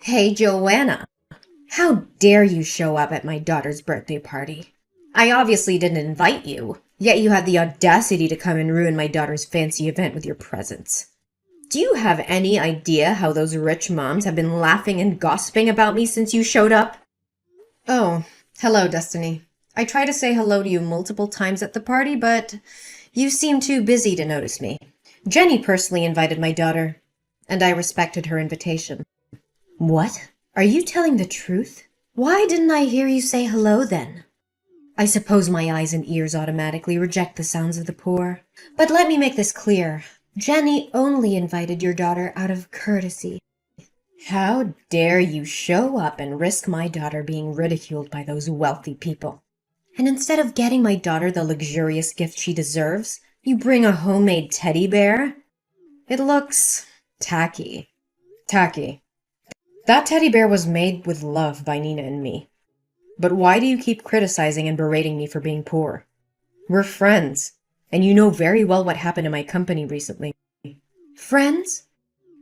Hey, Joanna, how dare you show up at my daughter's birthday party? I obviously didn't invite you, yet you had the audacity to come and ruin my daughter's fancy event with your presence. Do you have any idea how those rich moms have been laughing and gossiping about me since you showed up? Oh, hello, Destiny. I tried to say hello to you multiple times at the party, but you seem too busy to notice me. Jenny personally invited my daughter, and I respected her invitation. What? Are you telling the truth? Why didn't I hear you say hello then? I suppose my eyes and ears automatically reject the sounds of the poor. But let me make this clear. Jenny only invited your daughter out of courtesy. How dare you show up and risk my daughter being ridiculed by those wealthy people? And instead of getting my daughter the luxurious gift she deserves, you bring a homemade teddy bear? It looks tacky. Tacky. That teddy bear was made with love by Nina and me. But why do you keep criticizing and berating me for being poor? We're friends, and you know very well what happened in my company recently. Friends?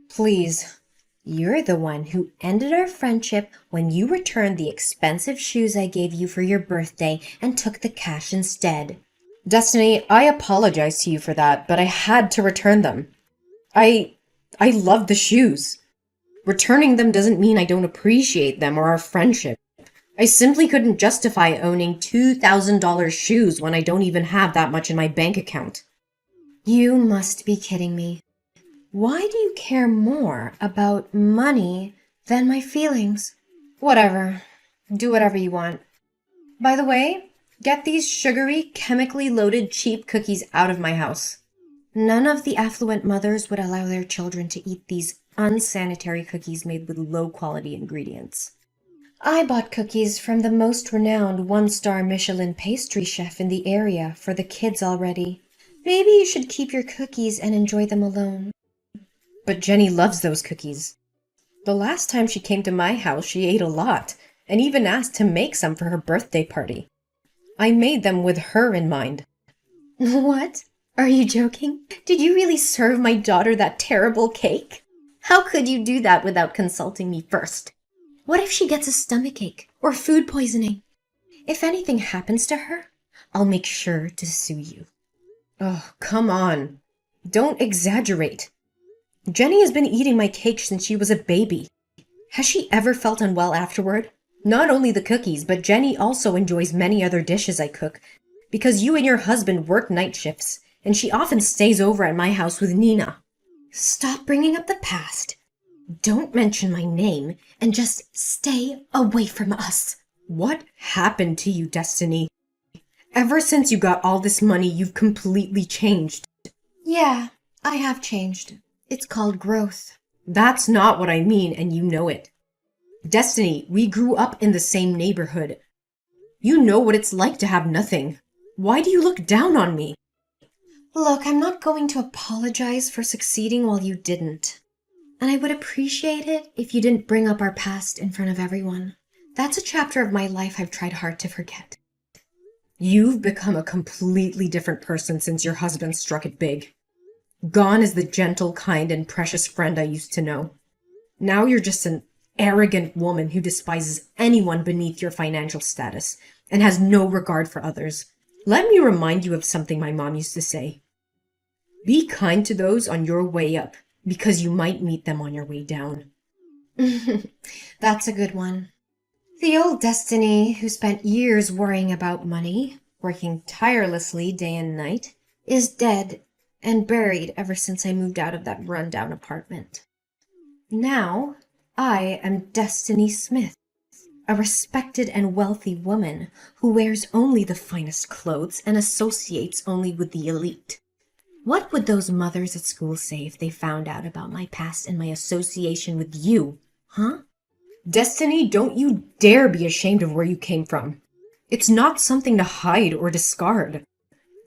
Please. You're the one who ended our friendship when you returned the expensive shoes I gave you for your birthday and took the cash instead. Destiny, I apologize to you for that, but I had to return them. I love the shoes. Returning them doesn't mean I don't appreciate them or our friendship. I simply couldn't justify owning $2,000 shoes when I don't even have that much in my bank account. You must be kidding me. Why do you care more about money than my feelings? Whatever. Do whatever you want. By the way, get these sugary, chemically loaded cheap cookies out of my house. None of the affluent mothers would allow their children to eat these unsanitary cookies made with low-quality ingredients. I bought cookies from the most renowned one-star Michelin pastry chef in the area for the kids already. Maybe you should keep your cookies and enjoy them alone. But Jenny loves those cookies. The last time she came to my house, she ate a lot, and even asked to make some for her birthday party. I made them with her in mind. What? Are you joking? Did you really serve my daughter that terrible cake? How could you do that without consulting me first? What if she gets a stomachache or food poisoning? If anything happens to her, I'll make sure to sue you. Oh, come on. Don't exaggerate. Jenny has been eating my cake since she was a baby. Has she ever felt unwell afterward? Not only the cookies, but Jenny also enjoys many other dishes I cook, because you and your husband work night shifts, and she often stays over at my house with Nina. Stop bringing up the past. Don't mention my name, and just stay away from us. What happened to you, Destiny? Ever since you got all this money, you've completely changed. Yeah, I have changed. It's called growth. That's not what I mean, and you know it. Destiny, we grew up in the same neighborhood. You know what it's like to have nothing. Why do you look down on me? Look, I'm not going to apologize for succeeding while you didn't. And I would appreciate it if you didn't bring up our past in front of everyone. That's a chapter of my life I've tried hard to forget. You've become a completely different person since your husband struck it big. Gone is the gentle, kind, and precious friend I used to know. Now you're just an arrogant woman who despises anyone beneath your financial status and has no regard for others. Let me remind you of something my mom used to say. Be kind to those on your way up, because you might meet them on your way down. That's a good one. The old Destiny, who spent years worrying about money, working tirelessly day and night, is dead and buried ever since I moved out of that rundown apartment. Now, I am Destiny Smith, a respected and wealthy woman who wears only the finest clothes and associates only with the elite. What would those mothers at school say if they found out about my past and my association with you, huh? Destiny, don't you dare be ashamed of where you came from. It's not something to hide or discard.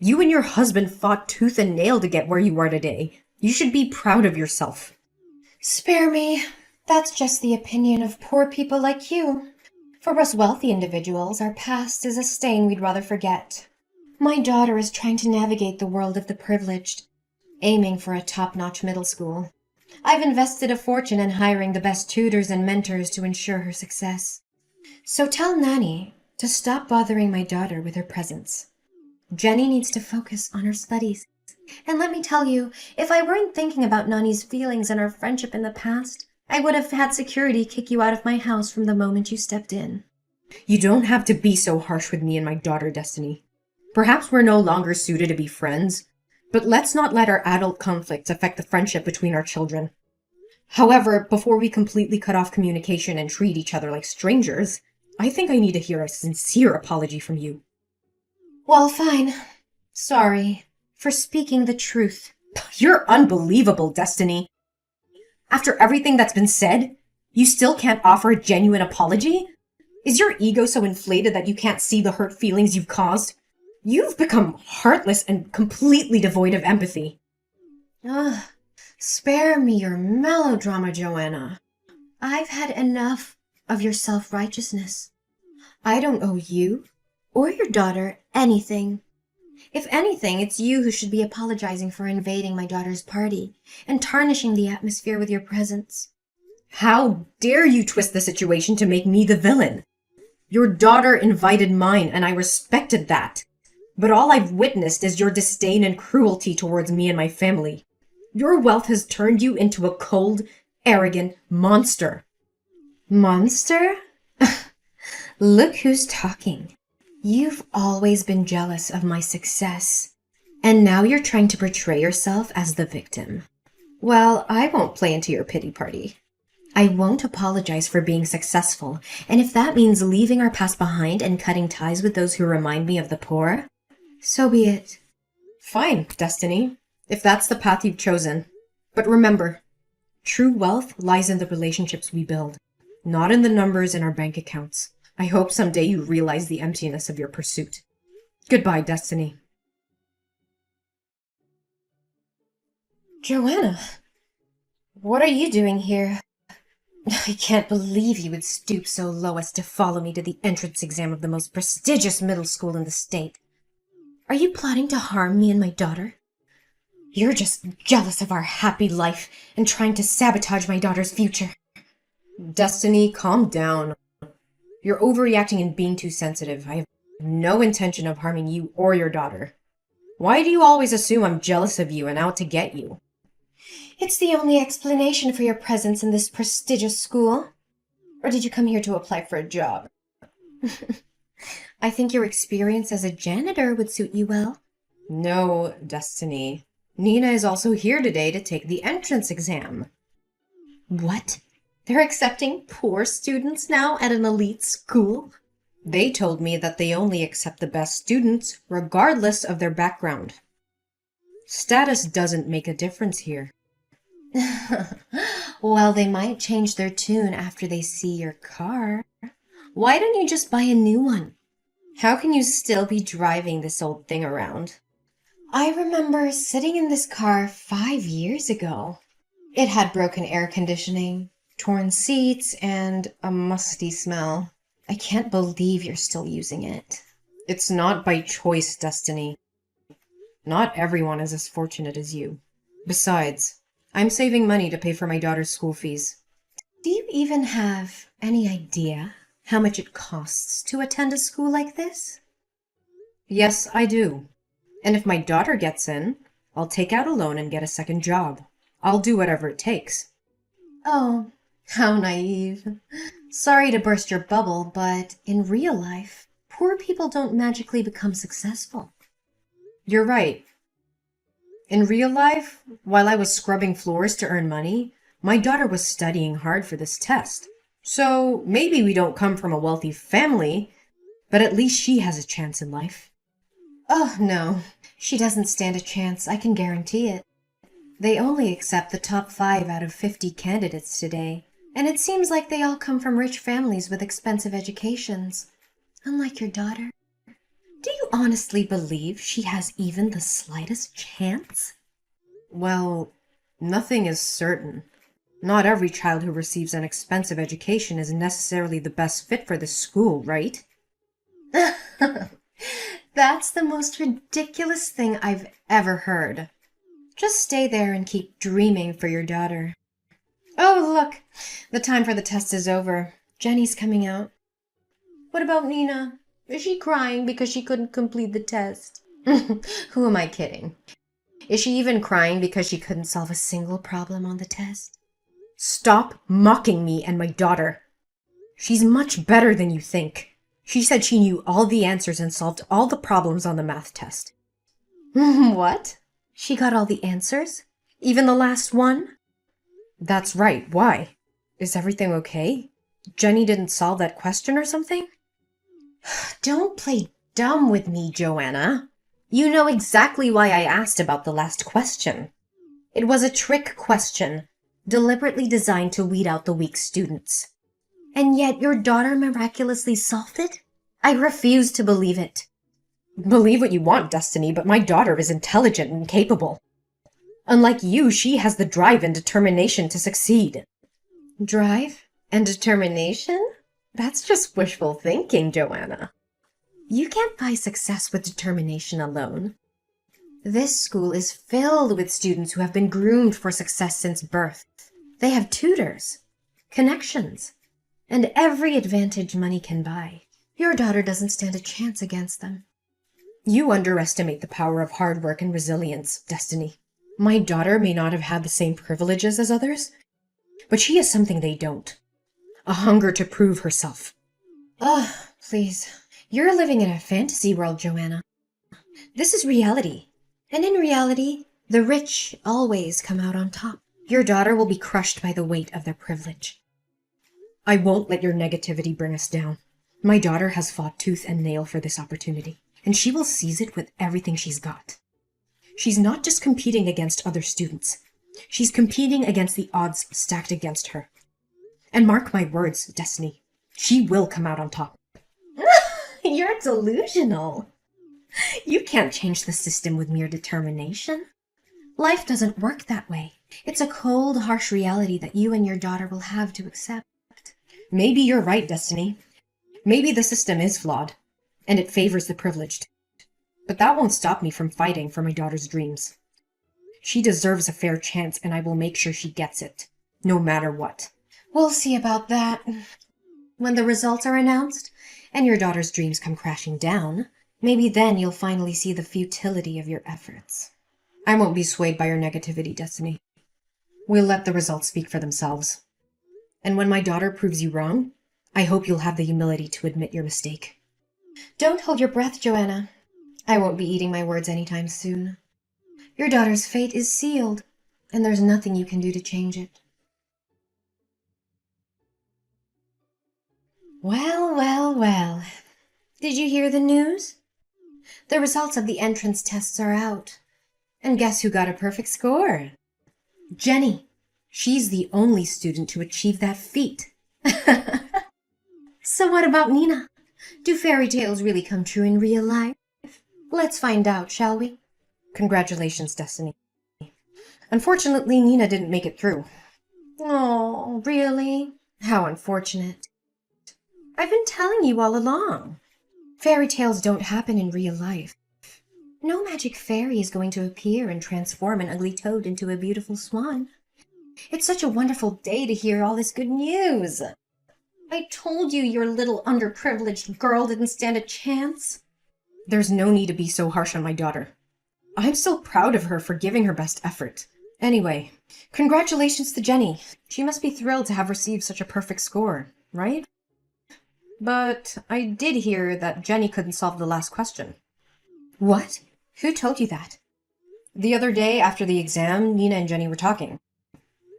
You and your husband fought tooth and nail to get where you are today. You should be proud of yourself. Spare me. That's just the opinion of poor people like you. For us wealthy individuals, our past is a stain we'd rather forget. My daughter is trying to navigate the world of the privileged, aiming for a top-notch middle school. I've invested a fortune in hiring the best tutors and mentors to ensure her success. So tell Nanny to stop bothering my daughter with her presence. Jenny needs to focus on her studies. And let me tell you, if I weren't thinking about Nani's feelings and our friendship in the past, I would have had security kick you out of my house from the moment you stepped in. You don't have to be so harsh with me and my daughter, Destiny. Perhaps we're no longer suited to be friends, but let's not let our adult conflicts affect the friendship between our children. However, before we completely cut off communication and treat each other like strangers, I think I need to hear a sincere apology from you. Well, fine. Sorry for speaking the truth. You're unbelievable, Destiny. After everything that's been said, you still can't offer a genuine apology? Is your ego so inflated that you can't see the hurt feelings you've caused? You've become heartless and completely devoid of empathy. Ugh, spare me your melodrama, Joanna. I've had enough of your self-righteousness. I don't owe you or your daughter anything. If anything, it's you who should be apologizing for invading my daughter's party and tarnishing the atmosphere with your presence. How dare you twist the situation to make me the villain? Your daughter invited mine, and I respected that. But all I've witnessed is your disdain and cruelty towards me and my family. Your wealth has turned you into a cold, arrogant monster. Monster? Look who's talking. You've always been jealous of my success, and now you're trying to portray yourself as the victim. Well, I won't play into your pity party. I won't apologize for being successful, and if that means leaving our past behind and cutting ties with those who remind me of the poor, so be it. Fine, Destiny, if that's the path you've chosen. But remember, true wealth lies in the relationships we build, not in the numbers in our bank accounts. I hope someday you realize the emptiness of your pursuit. Goodbye, Destiny. Joanna, what are you doing here? I can't believe you would stoop so low as to follow me to the entrance exam of the most prestigious middle school in the state. Are you plotting to harm me and my daughter? You're just jealous of our happy life and trying to sabotage my daughter's future. Destiny, calm down. You're overreacting and being too sensitive. I have no intention of harming you or your daughter. Why do you always assume I'm jealous of you and out to get you? It's the only explanation for your presence in this prestigious school. Or did you come here to apply for a job? I think your experience as a janitor would suit you well. No, Destiny. Nina is also here today to take the entrance exam. What? They're accepting poor students now at an elite school? They told me that they only accept the best students, regardless of their background. Status doesn't make a difference here. Well, they might change their tune after they see your car. Why don't you just buy a new one? How can you still be driving this old thing around? I remember sitting in this car 5 years ago. It had broken air conditioning, torn seats, and a musty smell. I can't believe you're still using it. It's not by choice, Destiny. Not everyone is as fortunate as you. Besides, I'm saving money to pay for my daughter's school fees. Do you even have any idea how much it costs to attend a school like this? Yes, I do. And if my daughter gets in, I'll take out a loan and get a second job. I'll do whatever it takes. Oh, how naive. Sorry to burst your bubble, but in real life, poor people don't magically become successful. You're right. In real life, while I was scrubbing floors to earn money, my daughter was studying hard for this test. So maybe we don't come from a wealthy family, but at least she has a chance in life. Oh, no. She doesn't stand a chance, I can guarantee it. They only accept the top 5 out of 50 candidates today, and it seems like they all come from rich families with expensive educations. Unlike your daughter. Do you honestly believe she has even the slightest chance? Well, nothing is certain. Not every child who receives an expensive education is necessarily the best fit for this school, right? That's the most ridiculous thing I've ever heard. Just stay there and keep dreaming for your daughter. Oh, look. The time for the test is over. Jenny's coming out. What about Nina? Is she crying because she couldn't complete the test? Who am I kidding? Is she even crying because she couldn't solve a single problem on the test? Stop mocking me and my daughter. She's much better than you think. She said she knew all the answers and solved all the problems on the math test. What? She got all the answers? Even the last one? That's right. Why? Is everything okay? Jenny didn't solve that question or something? Don't play dumb with me, Joanna. You know exactly why I asked about the last question. It was a trick question, deliberately designed to weed out the weak students. And yet your daughter miraculously solved it? I refuse to believe it. Believe what you want, Destiny, but my daughter is intelligent and capable. Unlike you, she has the drive and determination to succeed. Drive and determination? That's just wishful thinking, Joanna. You can't buy success with determination alone. This school is filled with students who have been groomed for success since birth. They have tutors, connections, and every advantage money can buy. Your daughter doesn't stand a chance against them. You underestimate the power of hard work and resilience, Destiny. My daughter may not have had the same privileges as others, but she has something they don't. A hunger to prove herself. Ugh, please. You're living in a fantasy world, Joanna. This is reality. And in reality, the rich always come out on top. Your daughter will be crushed by the weight of their privilege. I won't let your negativity bring us down. My daughter has fought tooth and nail for this opportunity, and she will seize it with everything she's got. She's not just competing against other students. She's competing against the odds stacked against her. And mark my words, Destiny, she will come out on top. You're delusional. You can't change the system with mere determination. Life doesn't work that way. It's a cold, harsh reality that you and your daughter will have to accept. Maybe you're right, Destiny. Maybe the system is flawed, and it favors the privileged. But that won't stop me from fighting for my daughter's dreams. She deserves a fair chance, and I will make sure she gets it, no matter what. We'll see about that. When the results are announced, and your daughter's dreams come crashing down, maybe then you'll finally see the futility of your efforts. I won't be swayed by your negativity, Destiny. We'll let the results speak for themselves. And when my daughter proves you wrong, I hope you'll have the humility to admit your mistake. Don't hold your breath, Joanna. I won't be eating my words anytime soon. Your daughter's fate is sealed, and there's nothing you can do to change it. Well, well, well. Did you hear the news? The results of the entrance tests are out. And guess who got a perfect score? Jenny. She's the only student to achieve that feat. So what about Nina? Do fairy tales really come true in real life? Let's find out, shall we? Congratulations, Destiny. Unfortunately, Nina didn't make it through. Oh, really? How unfortunate. I've been telling you all along. Fairy tales don't happen in real life. No magic fairy is going to appear and transform an ugly toad into a beautiful swan. It's such a wonderful day to hear all this good news. I told you your little underprivileged girl didn't stand a chance. There's no need to be so harsh on my daughter. I'm so proud of her for giving her best effort. Anyway, congratulations to Jenny. She must be thrilled to have received such a perfect score, right? But I did hear that Jenny couldn't solve the last question. What? Who told you that? The other day after the exam, Nina and Jenny were talking.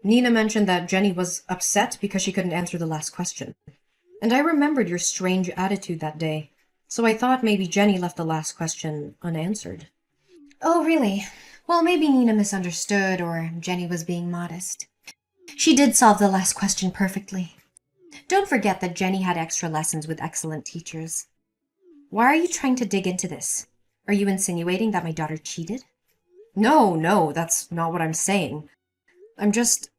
Nina mentioned that Jenny was upset because she couldn't answer the last question. And I remembered your strange attitude that day, so I thought maybe Jenny left the last question unanswered. Oh, really? Well, maybe Nina misunderstood, or Jenny was being modest. She did solve the last question perfectly. Don't forget that Jenny had extra lessons with excellent teachers. Why are you trying to dig into this? Are you insinuating that my daughter cheated? No, that's not what I'm saying. I'm just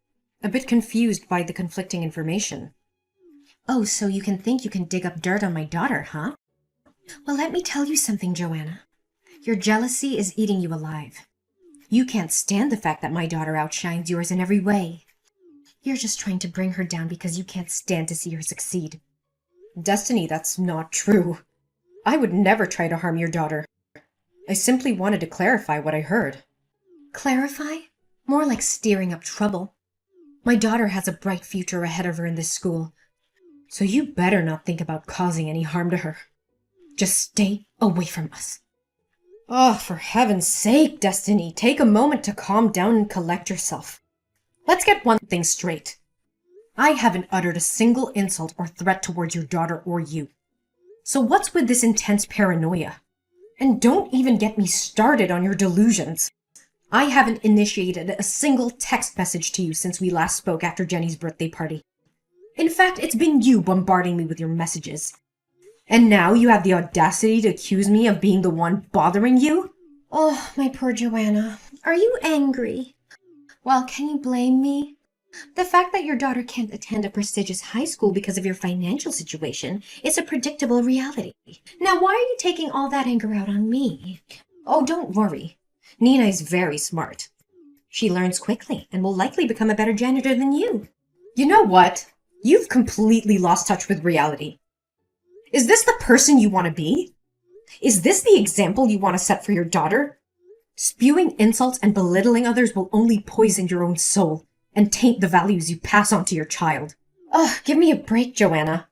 a bit confused by the conflicting information. Oh, so you think you can dig up dirt on my daughter, huh? Well, let me tell you something, Joanna. Your jealousy is eating you alive. You can't stand the fact that my daughter outshines yours in every way. You're just trying to bring her down because you can't stand to see her succeed. Destiny, that's not true. I would never try to harm your daughter. I simply wanted to clarify what I heard. Clarify? More like stirring up trouble. My daughter has a bright future ahead of her in this school, so you better not think about causing any harm to her. Just stay away from us. Oh, for heaven's sake, Destiny, take a moment to calm down and collect yourself. Let's get one thing straight. I haven't uttered a single insult or threat towards your daughter or you. So what's with this intense paranoia? And don't even get me started on your delusions. I haven't initiated a single text message to you since we last spoke after Jenny's birthday party. In fact, it's been you bombarding me with your messages. And now you have the audacity to accuse me of being the one bothering you? Oh, my poor Joanna. Are you angry? Well, can you blame me? The fact that your daughter can't attend a prestigious high school because of your financial situation is a predictable reality. Now, why are you taking all that anger out on me? Oh, don't worry. Nina is very smart. She learns quickly and will likely become a better janitor than you. You know what? You've completely lost touch with reality. Is this the person you want to be? Is this the example you want to set for your daughter? Spewing insults and belittling others will only poison your own soul and taint the values you pass on to your child. Ugh, give me a break, Joanna.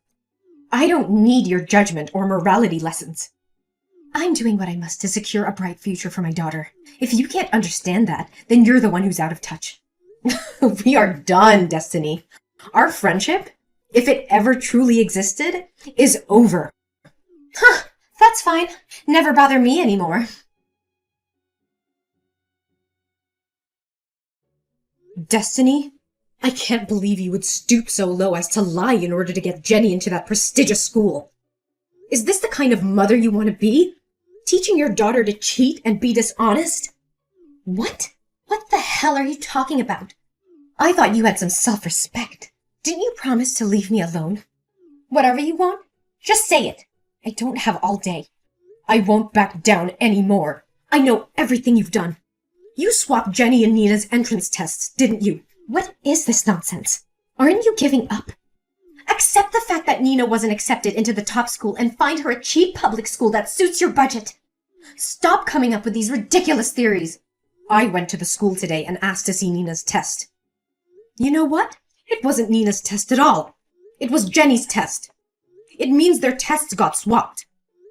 I don't need your judgment or morality lessons. I'm doing what I must to secure a bright future for my daughter. If you can't understand that, then you're the one who's out of touch. We are done, Destiny. Our friendship, if it ever truly existed, is over. Huh, that's fine. Never bother me anymore. Destiny? I can't believe you would stoop so low as to lie in order to get Jenny into that prestigious school. Is this the kind of mother you want to be? Teaching your daughter to cheat and be dishonest? What? What the hell are you talking about? I thought you had some self-respect. Didn't you promise to leave me alone? Whatever you want, just say it. I don't have all day. I won't back down anymore. I know everything you've done. You swapped Jenny and Nina's entrance tests, didn't you? What is this nonsense? Aren't you giving up? Accept the fact that Nina wasn't accepted into the top school and find her a cheap public school that suits your budget. Stop coming up with these ridiculous theories. I went to the school today and asked to see Nina's test. You know what? It wasn't Nina's test at all. It was Jenny's test. It means their tests got swapped.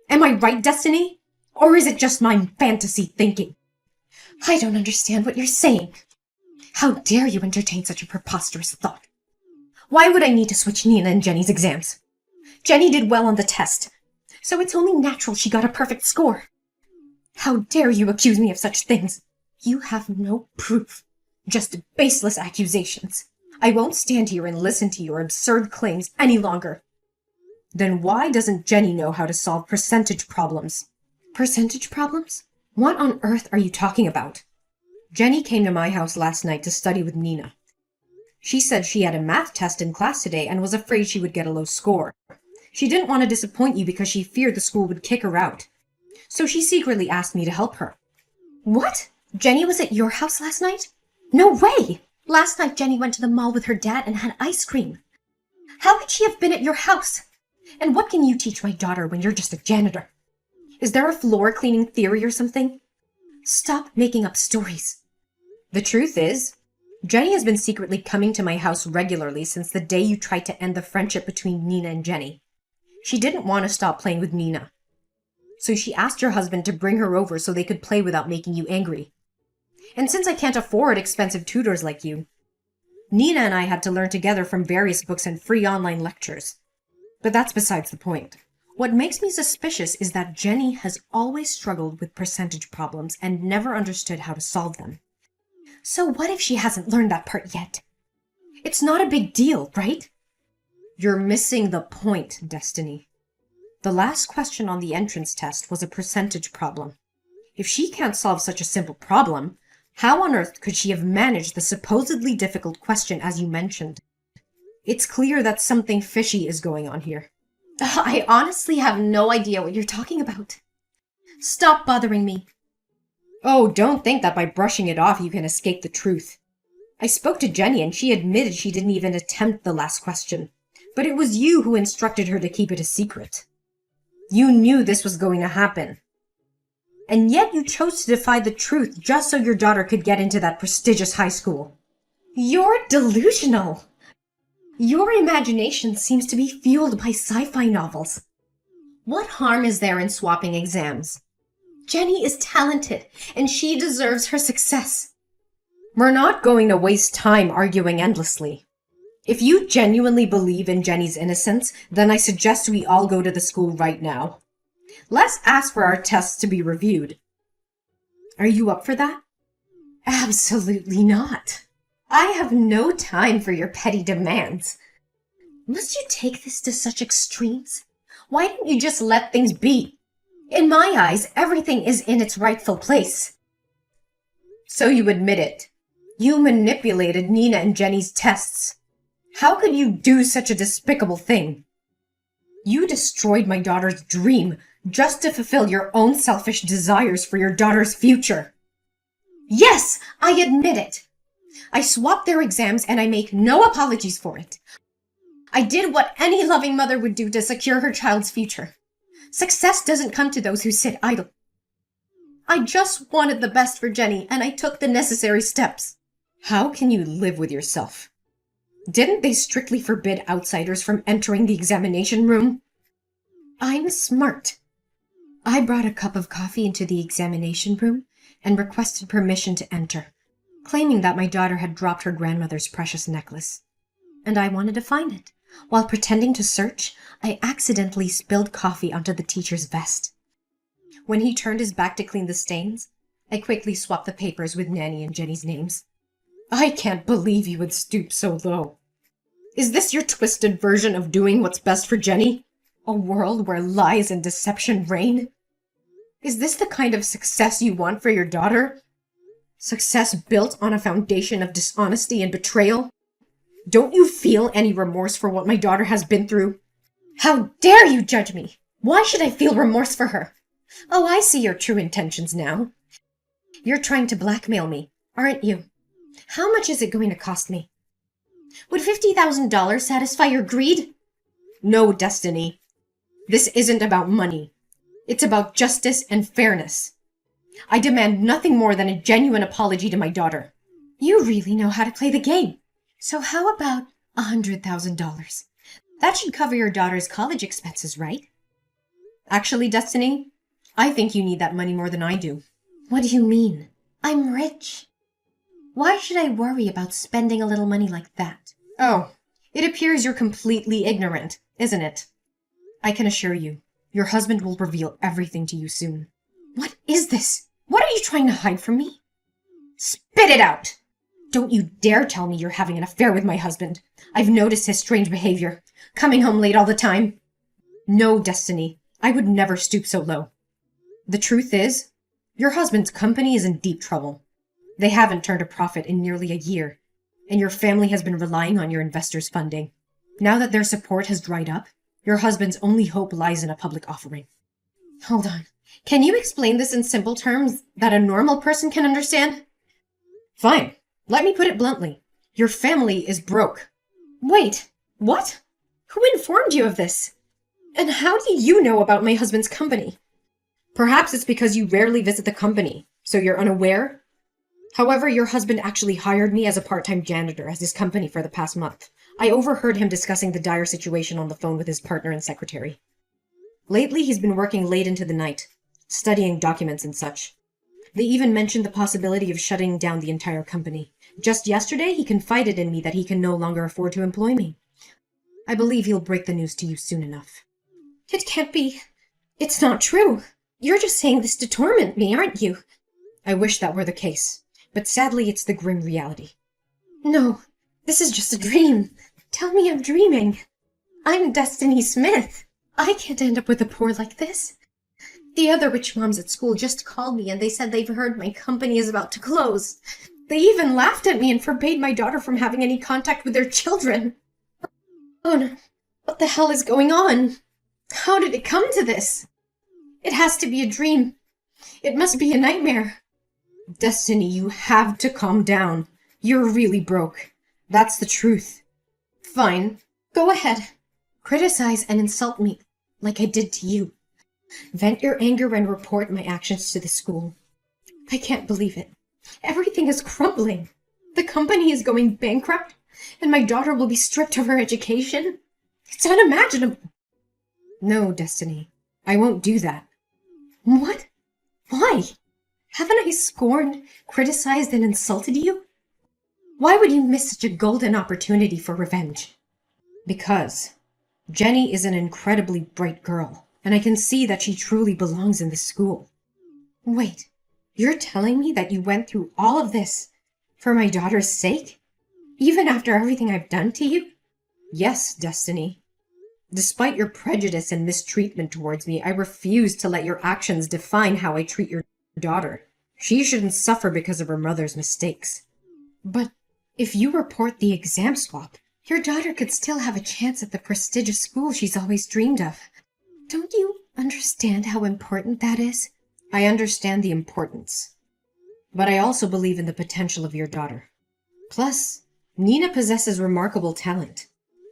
Am I right, Destiny? Or is it just my fantasy thinking? I don't understand what you're saying. How dare you entertain such a preposterous thought? Why would I need to switch Nina and Jenny's exams? Jenny did well on the test, so it's only natural she got a perfect score. How dare you accuse me of such things? You have no proof, just baseless accusations. I won't stand here and listen to your absurd claims any longer. Then why doesn't Jenny know how to solve percentage problems? Percentage problems? What on earth are you talking about? Jenny came to my house last night to study with Nina. She said she had a math test in class today and was afraid she would get a low score. She didn't want to disappoint you because she feared the school would kick her out. So she secretly asked me to help her. What? Jenny was at your house last night? No way! Last night Jenny went to the mall with her dad and had ice cream. How could she have been at your house? And what can you teach my daughter when you're just a janitor? Is there a floor cleaning theory or something? Stop making up stories. The truth is, Jenny has been secretly coming to my house regularly since the day you tried to end the friendship between Nina and Jenny. She didn't want to stop playing with Nina. So she asked your husband to bring her over so they could play without making you angry. And since I can't afford expensive tutors like you, Nina and I had to learn together from various books and free online lectures. But that's besides the point. What makes me suspicious is that Jenny has always struggled with percentage problems and never understood how to solve them. So what if she hasn't learned that part yet? It's not a big deal, right? You're missing the point, Destiny. The last question on the entrance test was a percentage problem. If she can't solve such a simple problem, how on earth could she have managed the supposedly difficult question as you mentioned? It's clear that something fishy is going on here. I honestly have no idea what you're talking about. Stop bothering me. Oh, don't think that by brushing it off you can escape the truth. I spoke to Jenny and she admitted she didn't even attempt the last question. But it was you who instructed her to keep it a secret. You knew this was going to happen. And yet you chose to defy the truth just so your daughter could get into that prestigious high school. You're delusional. Your imagination seems to be fueled by sci-fi novels. What harm is there in swapping exams? Jenny is talented, and she deserves her success. We're not going to waste time arguing endlessly. If you genuinely believe in Jenny's innocence, then I suggest we all go to the school right now. Let's ask for our tests to be reviewed. Are you up for that? Absolutely not. I have no time for your petty demands. Must you take this to such extremes? Why don't you just let things be? In my eyes, everything is in its rightful place. So you admit it. You manipulated Nina and Jenny's tests. How could you do such a despicable thing? You destroyed my daughter's dream just to fulfill your own selfish desires for your daughter's future. Yes, I admit it. I swapped their exams and I make no apologies for it. I did what any loving mother would do to secure her child's future. Success doesn't come to those who sit idle. I just wanted the best for Jenny and I took the necessary steps. How can you live with yourself? Didn't they strictly forbid outsiders from entering the examination room? I'm smart. I brought a cup of coffee into the examination room and requested permission to enter, claiming that my daughter had dropped her grandmother's precious necklace. And I wanted to find it. While pretending to search, I accidentally spilled coffee onto the teacher's vest. When he turned his back to clean the stains, I quickly swapped the papers with Nanny and Jenny's names. I can't believe you would stoop so low. Is this your twisted version of doing what's best for Jenny? A world where lies and deception reign? Is this the kind of success you want for your daughter? Success built on a foundation of dishonesty and betrayal? Don't you feel any remorse for what my daughter has been through? How dare you judge me? Why should I feel remorse for her? Oh, I see your true intentions now. You're trying to blackmail me, aren't you? How much is it going to cost me? Would $50,000 satisfy your greed? No, Destiny. This isn't about money. It's about justice and fairness. I demand nothing more than a genuine apology to my daughter. You really know how to play the game. So how about $100,000? That should cover your daughter's college expenses, right? Actually, Destiny, I think you need that money more than I do. What do you mean? I'm rich. Why should I worry about spending a little money like that? Oh, it appears you're completely ignorant, isn't it? I can assure you, your husband will reveal everything to you soon. What is this? What are you trying to hide from me? Spit it out! Don't you dare tell me you're having an affair with my husband. I've noticed his strange behavior, coming home late all the time. No, Destiny, I would never stoop so low. The truth is, your husband's company is in deep trouble. They haven't turned a profit in nearly a year, and your family has been relying on your investors' funding. Now that their support has dried up, your husband's only hope lies in a public offering. Hold on. Can you explain this in simple terms that a normal person can understand? Fine. Let me put it bluntly. Your family is broke. Wait, what? Who informed you of this? And how do you know about my husband's company? Perhaps it's because you rarely visit the company, so you're unaware? However, your husband actually hired me as a part-time janitor at his company for the past month. I overheard him discussing the dire situation on the phone with his partner and secretary. Lately, he's been working late into the night, studying documents and such. They even mentioned the possibility of shutting down the entire company. Just yesterday, he confided in me that he can no longer afford to employ me. I believe he'll break the news to you soon enough. It can't be. It's not true. You're just saying this to torment me, aren't you? I wish that were the case, but sadly it's the grim reality. No, this is just a dream. Tell me I'm dreaming. I'm Destiny Smith. I can't end up with the poor like this. The other rich moms at school just called me and they said they've heard my company is about to close. They even laughed at me and forbade my daughter from having any contact with their children. Oh no, what the hell is going on? How did it come to this? It has to be a dream. It must be a nightmare. Destiny, you have to calm down. You're really broke. That's the truth. Fine. Go ahead. Criticize and insult me like I did to you. Vent your anger and report my actions to the school. I can't believe it. Everything is crumbling. The company is going bankrupt, and my daughter will be stripped of her education. It's unimaginable. No, Destiny. I won't do that. What? Why? Haven't I scorned, criticized, and insulted you? Why would you miss such a golden opportunity for revenge? Because Jenny is an incredibly bright girl, and I can see that she truly belongs in this school. Wait, you're telling me that you went through all of this for my daughter's sake? Even after everything I've done to you? Yes, Destiny. Despite your prejudice and mistreatment towards me, I refuse to let your actions define how I treat your daughter. She shouldn't suffer because of her mother's mistakes. But if you report the exam swap, your daughter could still have a chance at the prestigious school she's always dreamed of. Don't you understand how important that is? I understand the importance. But I also believe in the potential of your daughter. Plus, Nina possesses remarkable talent,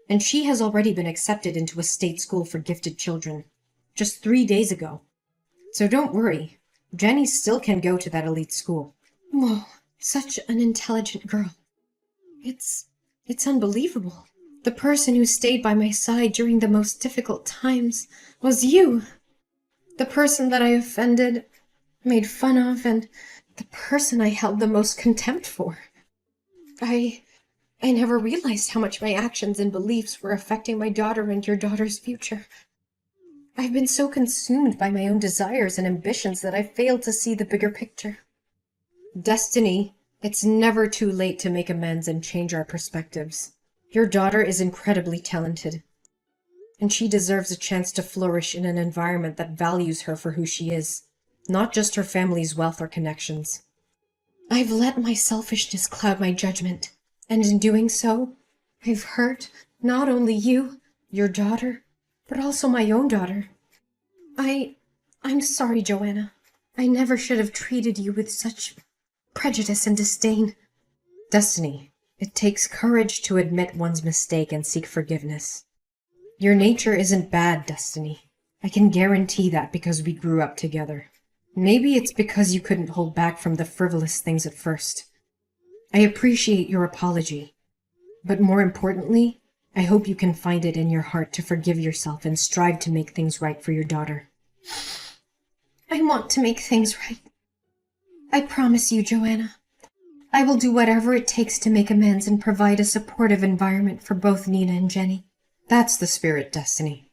and she has already been accepted into a state school for gifted children, just 3 days ago. So don't worry, Jenny still can go to that elite school. Whoa, such an intelligent girl. It's unbelievable. The person who stayed by my side during the most difficult times was you. The person that I offended, made fun of, and the person I held the most contempt for. I never realized how much my actions and beliefs were affecting my daughter and your daughter's future. I've been so consumed by my own desires and ambitions that I failed to see the bigger picture. Destiny, it's never too late to make amends and change our perspectives. Your daughter is incredibly talented, and she deserves a chance to flourish in an environment that values her for who she is, not just her family's wealth or connections. I've let my selfishness cloud my judgment, and in doing so, I've hurt not only you, your daughter, but also my own daughter. I'm sorry, Joanna. I never should have treated you with such prejudice and disdain. Destiny, it takes courage to admit one's mistake and seek forgiveness. Your nature isn't bad, Destiny. I can guarantee that because we grew up together. Maybe it's because you couldn't hold back from the frivolous things at first. I appreciate your apology, but more importantly, I hope you can find it in your heart to forgive yourself and strive to make things right for your daughter. I want to make things right. I promise you, Joanna. I will do whatever it takes to make amends and provide a supportive environment for both Nina and Jenny. That's the spirit, Destiny.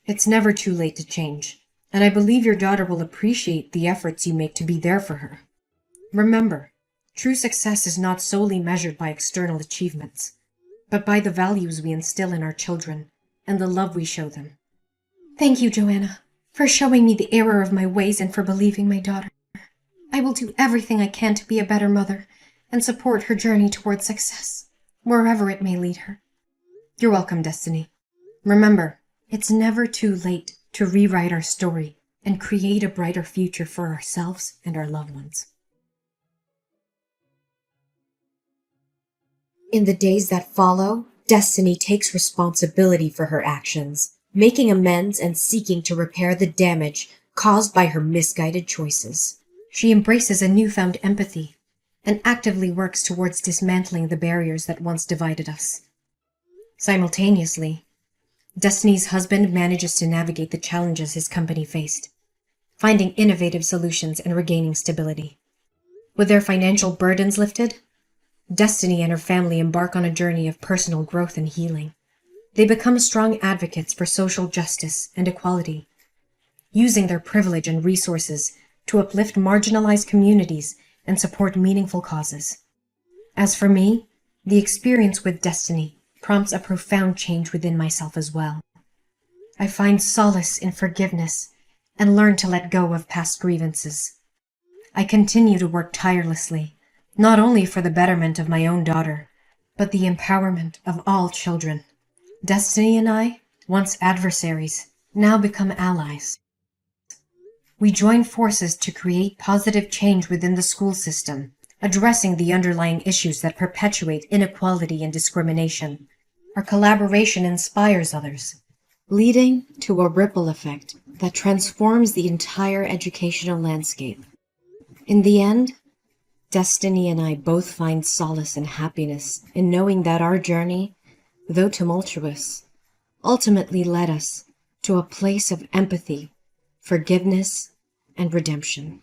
It's never too late to change, and I believe your daughter will appreciate the efforts you make to be there for her. Remember, true success is not solely measured by external achievements, but by the values we instill in our children and the love we show them. Thank you, Joanna, for showing me the error of my ways and for believing my daughter. I will do everything I can to be a better mother and support her journey towards success, wherever it may lead her. You're welcome, Destiny. Remember, it's never too late to rewrite our story and create a brighter future for ourselves and our loved ones. In the days that follow, Destiny takes responsibility for her actions, making amends and seeking to repair the damage caused by her misguided choices. She embraces a newfound empathy and actively works towards dismantling the barriers that once divided us. Simultaneously, Destiny's husband manages to navigate the challenges his company faced, finding innovative solutions and regaining stability. With their financial burdens lifted, Destiny and her family embark on a journey of personal growth and healing. They become strong advocates for social justice and equality, using their privilege and resources to uplift marginalized communities and support meaningful causes. As for me, the experience with Destiny prompts a profound change within myself as well. I find solace in forgiveness and learn to let go of past grievances. I continue to work tirelessly, not only for the betterment of my own daughter, but the empowerment of all children. Destiny and I, once adversaries, now become allies. We join forces to create positive change within the school system addressing the underlying issues that perpetuate inequality and discrimination. Our collaboration inspires others, leading to a ripple effect that transforms the entire educational landscape. In the end, Destiny and I both find solace and happiness in knowing that our journey, though tumultuous, ultimately led us to a place of empathy, forgiveness, and redemption.